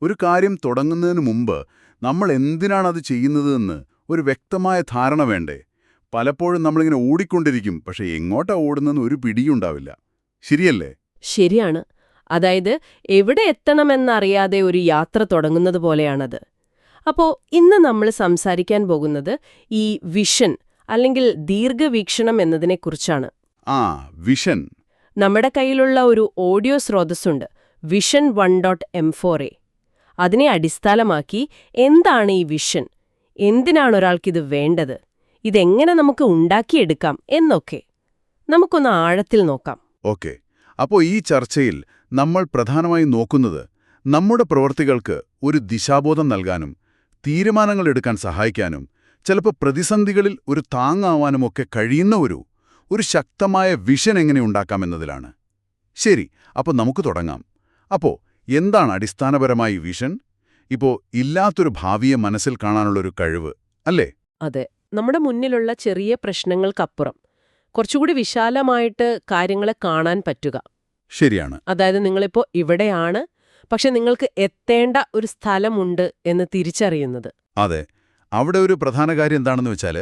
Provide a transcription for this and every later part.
ഒരു കാര്യം തുടങ്ങുന്നതിന് മുമ്പ് നമ്മൾ എന്തിനാണത് ചെയ്യുന്നതെന്ന് ഒരു വ്യക്തമായ ധാരണ വേണ്ടേ? പലപ്പോഴും നമ്മളിങ്ങനെ ഓടിക്കൊണ്ടിരിക്കും, പക്ഷെ എങ്ങോട്ടാ ഓടുന്നതെന്ന് ഒരു പിടിയുണ്ടാവില്ല. ശരിയല്ലേ? ശരിയാണ്. അതായത് എവിടെ എത്തണമെന്നറിയാതെ ഒരു യാത്ര തുടങ്ങുന്നത് പോലെയാണത്. അപ്പോ ഇന്ന് നമ്മൾ സംസാരിക്കാൻ പോകുന്നത് ഈ വിഷൻ അല്ലെങ്കിൽ ദീർഘവീക്ഷണം എന്നതിനെക്കുറിച്ചാണ്. ആ, വിഷൻ. നമ്മുടെ കയ്യിലുള്ള ഒരു ഓഡിയോ സ്രോതസ്സുണ്ട്, വിഷൻ 1.M4A. അതിനെ അടിസ്ഥാനമാക്കി എന്താണ് ഈ വിഷൻ, എന്തിനാണ് ഒരാൾക്കിത് വേണ്ടത്, ഇതെങ്ങനെ നമുക്ക് ഉണ്ടാക്കിയെടുക്കാം എന്നൊക്കെ നമുക്കൊന്ന് ആഴത്തിൽ നോക്കാം. ഓക്കെ. അപ്പോൾ ഈ ചർച്ചയിൽ നമ്മൾ പ്രധാനമായും നോക്കുന്നത് നമ്മുടെ പ്രവൃത്തികൾക്ക് ഒരു ദിശാബോധം നൽകാനും തീരുമാനങ്ങൾ എടുക്കാൻ സഹായിക്കാനും ചിലപ്പോൾ പ്രതിസന്ധികളിൽ ഒരു താങ്ങാവാനുമൊക്കെ കഴിയുന്ന ഒരു ശക്തമായ വിഷൻ എങ്ങനെ ഉണ്ടാക്കാമെന്നതിലാണ്. ശരി, അപ്പോൾ നമുക്ക് തുടങ്ങാം. അപ്പോൾ എന്താണ് അടിസ്ഥാനപരമായി വിഷൻ? ഇപ്പോൾ ഇല്ലാത്തൊരു ഭാവിയെ മനസ്സിൽ കാണാനുള്ളൊരു കഴിവ്, അല്ലേ? അതെ, നമ്മുടെ മുന്നിലുള്ള ചെറിയ പ്രശ്നങ്ങൾക്കപ്പുറം കുറച്ചുകൂടി വിശാലമായിട്ട് കാര്യങ്ങളെ കാണാൻ പറ്റുക. ശരിയാണ്. അതായത് നിങ്ങളിപ്പോൾ ഇവിടെയാണ്, പക്ഷെ നിങ്ങൾക്ക് എത്തേണ്ട ഒരു സ്ഥലമുണ്ട് എന്ന് തിരിച്ചറിയുന്നത്. അതെ. അവിടെ ഒരു പ്രധാന കാര്യം എന്താണെന്ന് വെച്ചാൽ,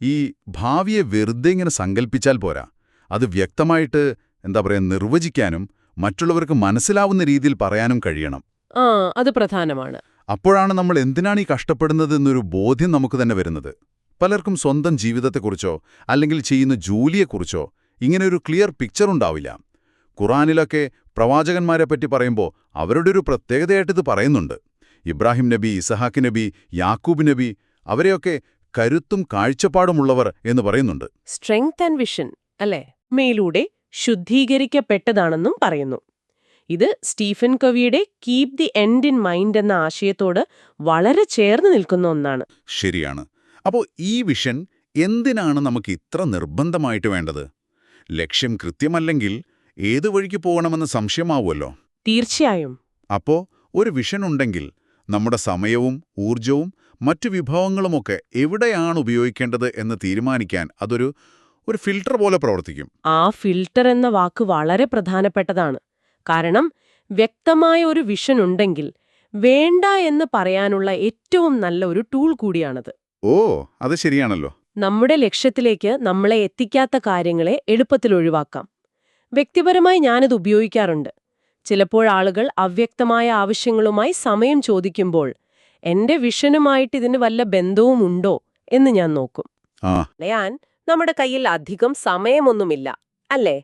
ഈ ഭാവിയെ വെറുതെ ഇങ്ങനെ സങ്കല്പിച്ചാൽ പോരാ, അത് വ്യക്തമായിട്ട് നിർവചിക്കാനും മറ്റുള്ളവർക്ക് മനസ്സിലാവുന്ന രീതിയിൽ പറയാനും കഴിയണം. അത് പ്രധാനമാണ്. അപ്പോഴാണ് നമ്മൾ എന്തിനാണ് ഈ കഷ്ടപ്പെടുന്നത് എന്നൊരു ബോധ്യം നമുക്ക് തന്നെ വരുന്നത്. പലർക്കും സ്വന്തം ജീവിതത്തെക്കുറിച്ചോ അല്ലെങ്കിൽ ചെയ്യുന്ന ജോലിയെക്കുറിച്ചോ ഇങ്ങനെ ഒരു ക്ലിയർ പിക്ചർ ഉണ്ടാവില്ല. ഖുറാനിലൊക്കെ പ്രവാചകന്മാരെപ്പറ്റി പറയുമ്പോൾ അവരുടെ ഒരു പ്രത്യേകതയായിട്ടിത് പറയുന്നുണ്ട്. ഇബ്രാഹിം നബി, ഇസഹാക്ക് നബി, യാക്കൂബ് നബി, അവരെയൊക്കെ കരുത്തും കാഴ്ചപ്പാടുമുള്ളവർ എന്ന് പറയുന്നുണ്ട്. സ്ട്രെങ്ത് ആൻഡ് വിഷൻ അല്ലേ? മേലൂടെ ശുദ്ധീകരിക്കപ്പെട്ടതാണെന്നും പറയുന്നു. ഇത് സ്റ്റീഫൻ കവിയുടെ keep the end in mind എന്ന ആശയത്തോട് വളരെ ചേർന്ന് നിൽക്കുന്ന ഒന്നാണ്. ശരിയാണ്. അപ്പോൾ ഈ വിഷൻ എന്തിനാണ് നമുക്ക് ഇത്ര നിർബന്ധമായിട്ട് വേണ്ടത്? ലക്ഷ്യം കൃത്യമല്ലെങ്കിൽ ഏതു വഴിക്ക് പോകണമെന്ന് സംശയമാവുമല്ലോ. തീർച്ചയായും. അപ്പോൾ ഒരു വിഷൻ ഉണ്ടെങ്കിൽ നമ്മുടെ സമയവും ഊർജവും മറ്റു വിഭവങ്ങളുമൊക്കെ എവിടെയാണ് ഉപയോഗിക്കേണ്ടത് എന്ന് തീരുമാനിക്കാൻ അതൊരു ഫിൽട്ടർ പോലെ പ്രവർത്തിക്കും. ആ ഫിൽട്ടർ എന്ന വാക്ക് വളരെ പ്രധാനപ്പെട്ടതാണ്. കാരണം വ്യക്തമായ ഒരു വിഷൻ ഉണ്ടെങ്കിൽ വേണ്ട എന്ന് പറയാനുള്ള ഏറ്റവും നല്ല ഒരു ടൂൾ കൂടിയാണത്. ഓ, അത് ശരിയാണല്ലോ. നമ്മുടെ ലക്ഷ്യത്തിലേക്ക് നമ്മളെ എത്തിക്കാത്ത കാര്യങ്ങളെ എളുപ്പത്തിൽ ഒഴിവാക്കാം. വ്യക്തിപരമായി ഞാനിത് ഉപയോഗിക്കാറുണ്ട്. ചിലപ്പോൾ ആളുകൾ അവ്യക്തമായ ആവശ്യങ്ങളുമായി സമയം ചോദിക്കുമ്പോൾ എന്റെ വിഷനുമായിട്ട് ഇതിന് വല്ല ബന്ധവുമുണ്ടോ എന്ന് ഞാൻ നോക്കും. നമ്മുടെ കയ്യിൽ അധികം സമയമൊന്നുമില്ല, അല്ലേ?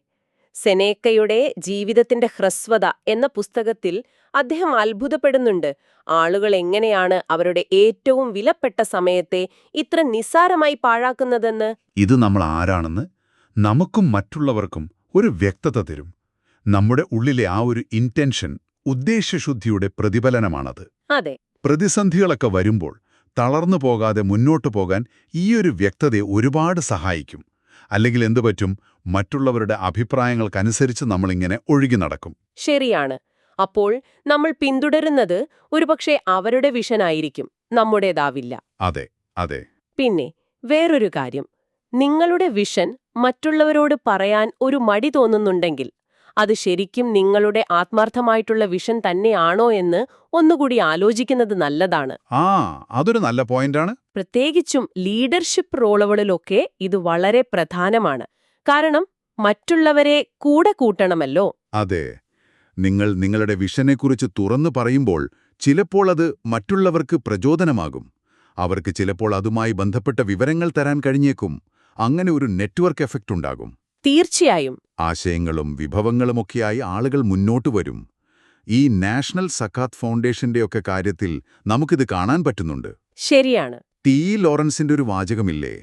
സെനേക്കയുടെ ജീവിതത്തിന്റെ ഹ്രസ്വത എന്ന പുസ്തകത്തിൽ അദ്ദേഹം അത്ഭുതപ്പെടുന്നുണ്ട്. ആളുകൾ എങ്ങനെയാണ് അവരുടെ ഏറ്റവും വിലപ്പെട്ട സമയത്തെ ഇത്ര നിസ്സാരമായി പാഴാക്കുന്നതെന്ന്. ഇത് നമ്മൾ ആരാണെന്ന് നമുക്കും മറ്റുള്ളവർക്കും ഒരു വ്യക്തത തരും. നമ്മുടെ ഉള്ളിലെ ആ ഒരു ഇന്റൻഷൻ, ഉദ്ദേശ്യശുദ്ധിയുടെ പ്രതിഫലനമാണത്. അതെ. പ്രതിസന്ധികളൊക്കെ വരുമ്പോൾ തളർന്നു പോകാതെ മുന്നോട്ടു പോകാൻ ഈയൊരു വ്യക്തതയെ ഒരുപാട് സഹായിക്കും. അല്ലെങ്കിൽ എന്തുപറ്റും, മറ്റുള്ളവരുടെ അഭിപ്രായങ്ങൾക്കനുസരിച്ച് നമ്മളിങ്ങനെ ഒഴുകി നടക്കും. ശരിയാണ്. അപ്പോൾ നമ്മൾ പിന്തുടരുന്നത് ഒരുപക്ഷെ അവരുടെ വിഷനായിരിക്കും, നമ്മുടേതാവില്ല. അതെ അതെ. പിന്നെ വേറൊരു കാര്യം, നിങ്ങളുടെ വിഷൻ മറ്റുള്ളവരോട് പറയാൻ ഒരു മടി തോന്നുന്നുണ്ടെങ്കിൽ അത് ശരിക്കും നിങ്ങളുടെ ആത്മാർത്ഥമായിട്ടുള്ള വിഷൻ തന്നെയാണോ എന്ന് ഒന്നുകൂടി ആലോചിക്കുന്നത് നല്ലതാണ്. അതൊരു നല്ല പോയിന്റാണ്. പ്രത്യേകിച്ചും ലീഡർഷിപ്പ് റോളുകളിലൊക്കെ ഇത് വളരെ പ്രധാനമാണ്. കാരണം മറ്റുള്ളവരെ കൂടെ കൂട്ടണമല്ലോ. അതെ. നിങ്ങൾ നിങ്ങളുടെ വിഷനെക്കുറിച്ച് തുറന്നു പറയുമ്പോൾ ചിലപ്പോൾ അത് മറ്റുള്ളവർക്ക് പ്രചോദനമാകും. അവർക്ക് ചിലപ്പോൾ അതുമായി ബന്ധപ്പെട്ട വിവരങ്ങൾ തരാൻ കഴിഞ്ഞേക്കും. അങ്ങനെ ഒരു നെറ്റ്വർക്ക് എഫക്റ്റ് ഉണ്ടാകും. തീർച്ചയായും. ആശയങ്ങളും വിഭവങ്ങളുമൊക്കെയായി ആളുകൾ മുന്നോട്ട് വരും. ഈ നാഷണൽ സക്കാത്ത് ഫൗണ്ടേഷന്റെയൊക്കെ കാര്യത്തിൽ നമുക്കിത് കാണാൻ പറ്റുന്നുണ്ട്. ശരിയാണ്. ടി ലോറൻസിന്റെ ഒരു വാചകമില്ലേ,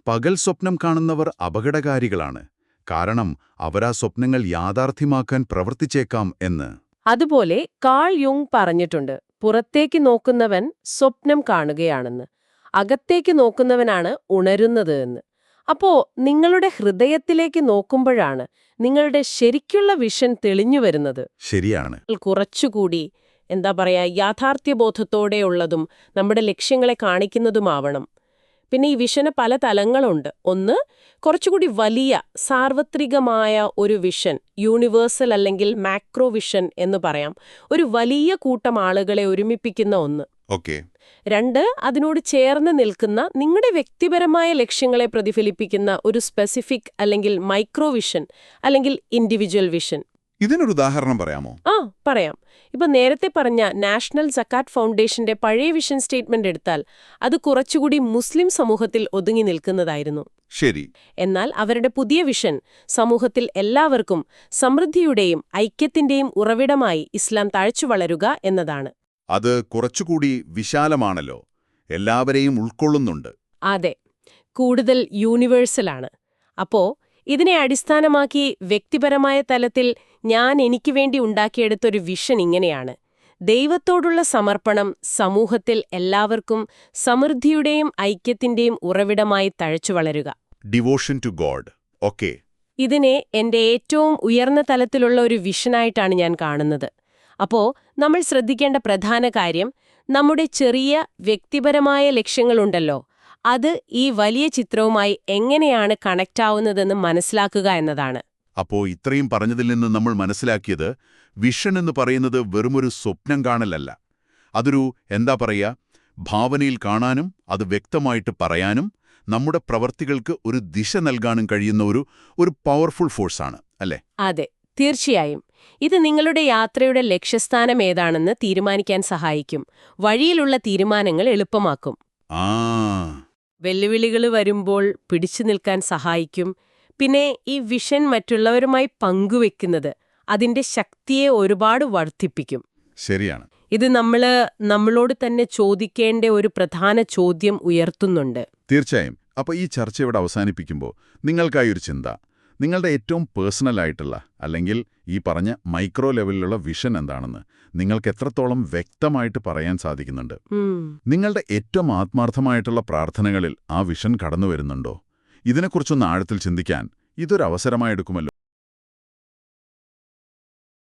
പകൽ സ്വപ്നം കാണുന്നവർ അപകടകാരികളാണ്, കാരണം അവരാ സ്വപ്നങ്ങൾ യാഥാർത്ഥ്യമാക്കാൻ പ്രവർത്തിച്ചേക്കാം എന്ന്. അതുപോലെ കാൾ യുങ് പറഞ്ഞിട്ടുണ്ട്, പുറത്തേക്ക് നോക്കുന്നവൻ സ്വപ്നം കാണുകയാണെന്ന്, അകത്തേക്ക് നോക്കുന്നവനാണ് ഉണരുന്നത് എന്ന്. അപ്പോ നിങ്ങളുടെ ഹൃദയത്തിലേക്ക് നോക്കുമ്പോഴാണ് നിങ്ങളുടെ ശരിക്കുള്ള വിഷൻ തെളിഞ്ഞു വരുന്നത്. ശരിയാണ്. കുറച്ചുകൂടി യാഥാർത്ഥ്യബോധത്തോടെയുള്ളതും നമ്മുടെ ലക്ഷ്യങ്ങളെ കാണിക്കുന്നതുമാവണം. പിന്നെ ഈ വിഷന് പല തലങ്ങളുണ്ട്. ഒന്ന്, കുറച്ചുകൂടി വലിയ സാർവത്രികമായ ഒരു വിഷൻ, യൂണിവേഴ്സൽ അല്ലെങ്കിൽ മാക്രോ വിഷൻ എന്ന് പറയാം. ഒരു വലിയ കൂട്ടം ആളുകളെ ഒരുമിപ്പിക്കുന്ന ഒന്ന്. ഓക്കെ. 2, അതിനോട് ചേർന്ന് നിൽക്കുന്ന നിങ്ങളുടെ വ്യക്തിപരമായ ലക്ഷ്യങ്ങളെ പ്രതിഫലിപ്പിക്കുന്ന ഒരു സ്പെസിഫിക് അല്ലെങ്കിൽ മൈക്രോ വിഷൻ അല്ലെങ്കിൽ ഇൻഡിവിജ്വൽ വിഷൻ. ഇതിനൊരു ഉദാഹരണം പറയാമോ? പറയാം. ഇപ്പൊ നേരത്തെ പറഞ്ഞ നാഷണൽ സക്കാത്ത് ഫൗണ്ടേഷന്റെ പഴയ വിഷൻ സ്റ്റേറ്റ്മെന്റ് എടുത്താൽ അത് കുറച്ചുകൂടി മുസ്ലിം സമൂഹത്തിൽ ഒതുങ്ങി നിൽക്കുന്നതായിരുന്നു. ശരി. എന്നാൽ അവരുടെ പുതിയ വിഷൻ സമൂഹത്തിൽ എല്ലാവർക്കും സമൃദ്ധിയുടെയും ഐക്യത്തിന്റെയും ഉറവിടമായി ഇസ്ലാം തഴച്ചു വളരുക എന്നതാണ്. അത് കുറച്ചുകൂടി വിശാലമാണല്ലോ, എല്ലാവരെയും ഉൾക്കൊള്ളുന്നുണ്ട്. അതെ, കൂടുതൽ യൂണിവേഴ്സലാണ്. അപ്പോ ഇതിനെ അടിസ്ഥാനമാക്കി വ്യക്തിപരമായ തലത്തിൽ ഞാൻ എനിക്ക് വേണ്ടി ഉണ്ടാക്കിയെടുത്തൊരു വിഷൻ ഇങ്ങനെയാണ്: ദൈവത്തോടുള്ള സമർപ്പണം സമൂഹത്തിൽ എല്ലാവർക്കും സമൃദ്ധിയുടെയും ഐക്യത്തിന്റെയും ഉറവിടമായി തഴച്ചു വളരുക. Devotion to God. ഓക്കെ. ഇതിനെ എന്റെ ഏറ്റവും ഉയർന്ന തലത്തിലുള്ള ഒരു വിഷനായിട്ടാണ് ഞാൻ കാണുന്നത്. അപ്പോ നമ്മൾ ശ്രദ്ധിക്കേണ്ട പ്രധാന കാര്യം, നമ്മുടെ ചെറിയ വ്യക്തിപരമായ ലക്ഷ്യങ്ങളുണ്ടല്ലോ, അത് ഈ വലിയ ചിത്രവുമായി എങ്ങനെയാണ് കണക്റ്റ് ആവുന്നതെന്ന് മനസ്സിലാക്കുക എന്നതാണ്. അപ്പോ ഇത്രയും പറഞ്ഞതിൽ നിന്ന് നമ്മൾ മനസ്സിലാക്കിയത്, വിഷൻ എന്ന് പറയുന്നത് വെറുമൊരു സ്വപ്നം കാണലല്ല. അതൊരു ഭാവനയിൽ കാണാനും അത് വ്യക്തമായിട്ട് പറയാനും നമ്മുടെ പ്രവർത്തികൾക്ക് ഒരു ദിശ നൽകാനും കഴിയുന്ന ഒരു പവർഫുൾ ഫോഴ്സാണ്, അല്ലേ? അതെ, തീർച്ചയായും. ഇത് നിങ്ങളുടെ യാത്രയുടെ ലക്ഷ്യസ്ഥാനം ഏതാണെന്ന് തീരുമാനിക്കാൻ സഹായിക്കും. വഴിയിലുള്ള തീരുമാനങ്ങൾ എളുപ്പമാക്കും. വെല്ലുവിളികൾ വരുമ്പോൾ പിടിച്ചു നിൽക്കാൻ സഹായിക്കും. പിന്നെ ഈ വിഷൻ മറ്റുള്ളവരുമായി പങ്കുവെക്കുന്നത് അതിന്റെ ശക്തിയെ ഒരുപാട് വർദ്ധിപ്പിക്കും. ശരിയാണ്. ഇത് നമ്മളോട് തന്നെ ചോദിക്കേണ്ട ഒരു പ്രധാന ചോദ്യം ഉയർത്തുന്നുണ്ട്. തീർച്ചയായും. അപ്പോൾ ഈ ചർച്ച ഇവിടെ അവസാനിപ്പിക്കുമ്പോൾ നിങ്ങൾക്കായി ഒരു ചിന്ത, നിങ്ങളുടെ ഏറ്റവും പേഴ്സണലായിട്ടുള്ള അല്ലെങ്കിൽ ഈ പറഞ്ഞ മൈക്രോ ലെവലിലുള്ള വിഷൻ എന്താണെന്ന് നിങ്ങൾക്ക് എത്രത്തോളം വ്യക്തമായിട്ട് പറയാൻ സാധിക്കുന്നുണ്ട്? നിങ്ങളുടെ ഏറ്റവും ആത്മാർത്ഥമായിട്ടുള്ള പ്രാർത്ഥനകളിൽ ആ വിഷൻ കടന്നു വരുന്നുണ്ടോ? ഇതിനെക്കുറിച്ചൊന്ന് ആഴത്തിൽ ചിന്തിക്കാൻ ഇതൊരു അവസരമായെടുക്കുമല്ലോ.